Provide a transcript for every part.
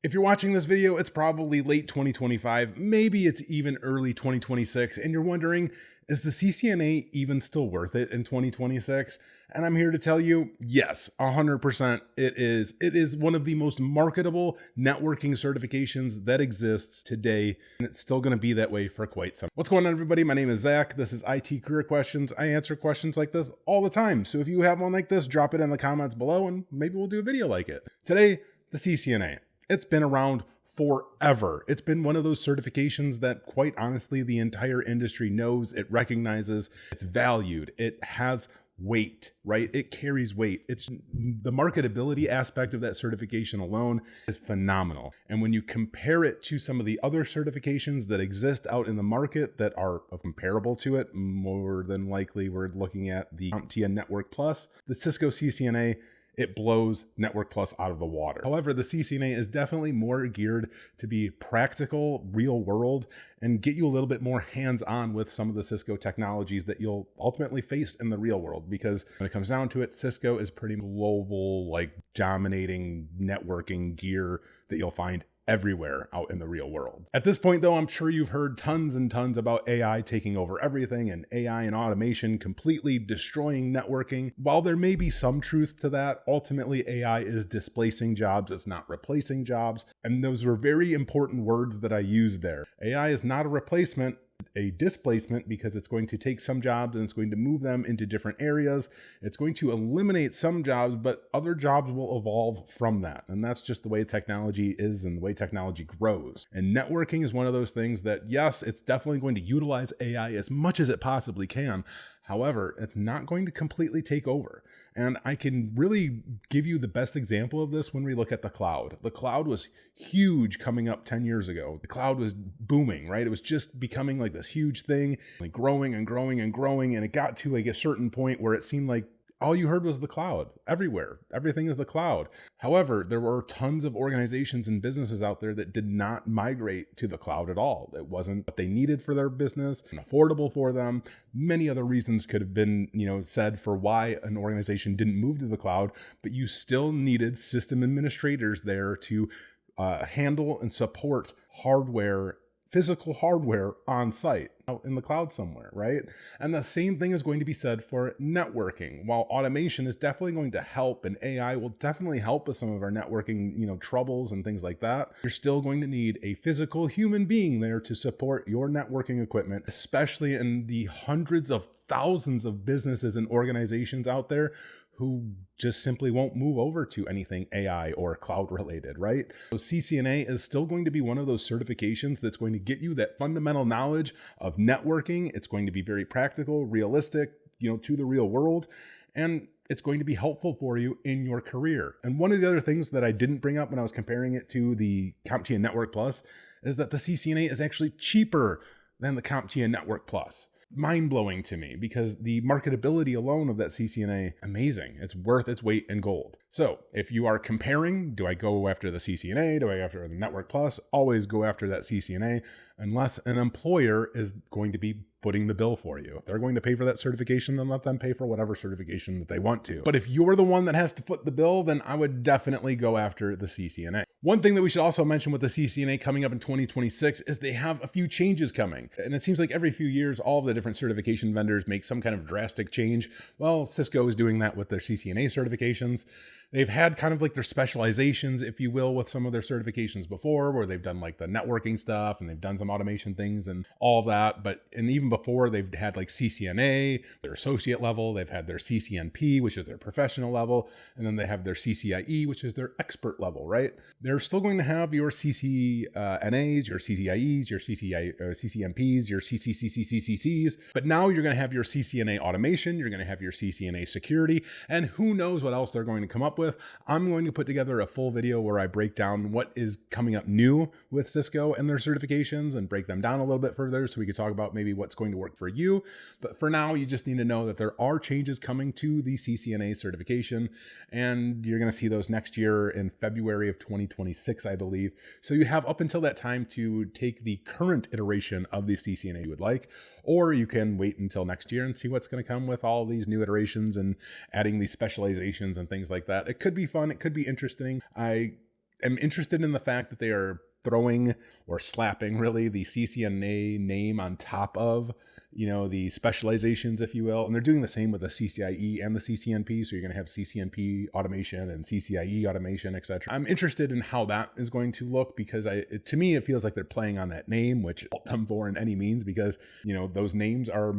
If you're watching this video, it's probably late 2025, maybe it's even early 2026, and you're wondering, is the CCNA even still worth it in 2026? And I'm here to tell you, yes, 100% it is. It is one of the most marketable networking certifications that exists today, and it's still going to be that way for quite some. What's going on, everybody? My name is Zach. This is IT Career Questions. I answer questions like this all the time. So if you have one like this, drop it in the comments below, and maybe we'll do a video like it. Today, the CCNA. It's been around forever. It's been one of those certifications that, quite honestly, the entire industry knows, it recognizes, it's valued, it has weight, right? It carries weight. It's the marketability aspect of that certification alone is phenomenal. And when you compare it to some of the other certifications that exist out in the market that are comparable to it, more than likely we're looking at the CompTIA Network Plus, the Cisco CCNA. It blows Network Plus out of the water. However, the CCNA is definitely more geared to be practical, real world, and get you a little bit more hands-on with some of the Cisco technologies that you'll ultimately face in the real world. Because when it comes down to it, Cisco is pretty global, like dominating networking gear that you'll find everywhere out in the real world. At this point, though, I'm sure you've heard tons and tons about AI taking over everything and AI and automation completely destroying networking. While there may be some truth to that, ultimately AI is displacing jobs, it's not replacing jobs. And those were very important words that I used there. AI is not a replacement, a displacement, because it's going to take some jobs and it's going to move them into different areas. It's going to eliminate some jobs, but other jobs will evolve from that. And that's just the way technology is and the way technology grows. And networking is one of those things that, yes, it's definitely going to utilize AI as much as it possibly can. However, it's not going to completely take over. And I can really give you the best example of this when we look at the cloud. The cloud was huge coming up 10 years ago. The cloud was booming, right? It was just becoming like this huge thing, like growing and growing and growing. And it got to like a certain point where it seemed like all you heard was the cloud everywhere. Everything is the cloud. However, there were tons of organizations and businesses out there that did not migrate to the cloud at all. It wasn't what they needed for their business and affordable for them. Many other reasons could have been, said for why an organization didn't move to the cloud, but you still needed system administrators there to handle and support hardware, physical hardware on site out in the cloud somewhere, right? And the same thing is going to be said for networking. While automation is definitely going to help and AI will definitely help with some of our networking, troubles and things like that, you're still going to need a physical human being there to support your networking equipment, especially in the hundreds of thousands of businesses and organizations out there who just simply won't move over to anything AI or cloud related, right? So CCNA is still going to be one of those certifications that's going to get you that fundamental knowledge of networking. It's going to be very practical, realistic, to the real world, and it's going to be helpful for you in your career. And one of the other things that I didn't bring up when I was comparing it to the CompTIA Network Plus is that the CCNA is actually cheaper than the CompTIA Network Plus. Mind-blowing to me, because the marketability alone of that CCNA, amazing. It's worth its weight in gold. So if you are comparing, do I go after the CCNA? Do I go after the Network Plus? Always go after that CCNA, unless an employer is going to be footing the bill for you. If they're going to pay for that certification, then let them pay for whatever certification that they want to. But if you're the one that has to foot the bill, then I would definitely go after the CCNA. One thing that we should also mention with the CCNA coming up in 2026 is they have a few changes coming. And it seems like every few years, all of the different certification vendors make some kind of drastic change. Well, Cisco is doing that with their CCNA certifications. They've had kind of like their specializations, if you will, with some of their certifications before, where they've done like the networking stuff and they've done some automation things and all of that. And even before, they've had like CCNA, their associate level, they've had their CCNP, which is their professional level, and then they have their CCIE, which is their expert level, right? They're still going to have your CCNAs, your CCIEs, your CCNPs, your CCCCCCs, but now you're going to have your CCNA automation, you're going to have your CCNA security, and who knows what else they're going to come up with. I'm going to put together a full video where I break down what is coming up new with Cisco and their certifications and break them down a little bit further so we could talk about maybe what's going to work for you. But for now, you just need to know that there are changes coming to the CCNA certification, and you're going to see those next year in February of 2026, I believe. So you have up until that time to take the current iteration of the CCNA you would like, or you can wait until next year and see what's going to come with all these new iterations and adding these specializations and things like that. It could be fun. It could be interesting. I am interested in the fact that they are throwing or slapping really the CCNA name on top of, the specializations, if you will. And they're doing the same with the CCIE and the CCNP. So you're going to have CCNP automation and CCIE automation, etc. I'm interested in how that is going to look because to me, it feels like they're playing on that name, which I'll them for in any means because, those names are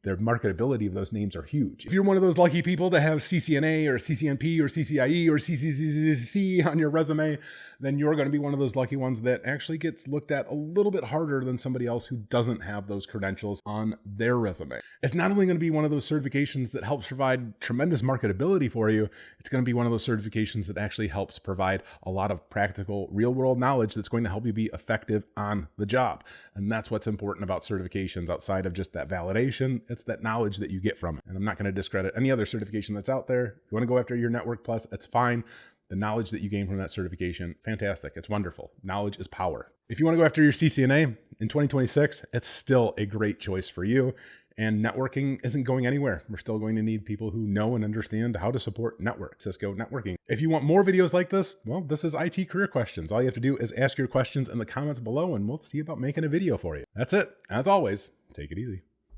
their marketability of those names are huge. If you're one of those lucky people that have CCNA or CCNP or CCIE or CCCC on your resume, then you're going to be one of those lucky ones that actually gets looked at a little bit harder than somebody else who doesn't have those credentials on their resume. It's not only going to be one of those certifications that helps provide tremendous marketability for you, it's going to be one of those certifications that actually helps provide a lot of practical real-world knowledge that's going to help you be effective on the job. And that's what's important about certifications outside of just that validation. It's that knowledge that you get from it. And I'm not going to discredit any other certification that's out there. If you want to go after your Network Plus, it's fine. The knowledge that you gain from that certification, fantastic. It's wonderful. Knowledge is power. If you want to go after your CCNA in 2026, it's still a great choice for you. And networking isn't going anywhere. We're still going to need people who know and understand how to support Cisco networking. If you want more videos like this, well, this is IT Career Questions. All you have to do is ask your questions in the comments below and we'll see about making a video for you. That's it. As always, take it easy.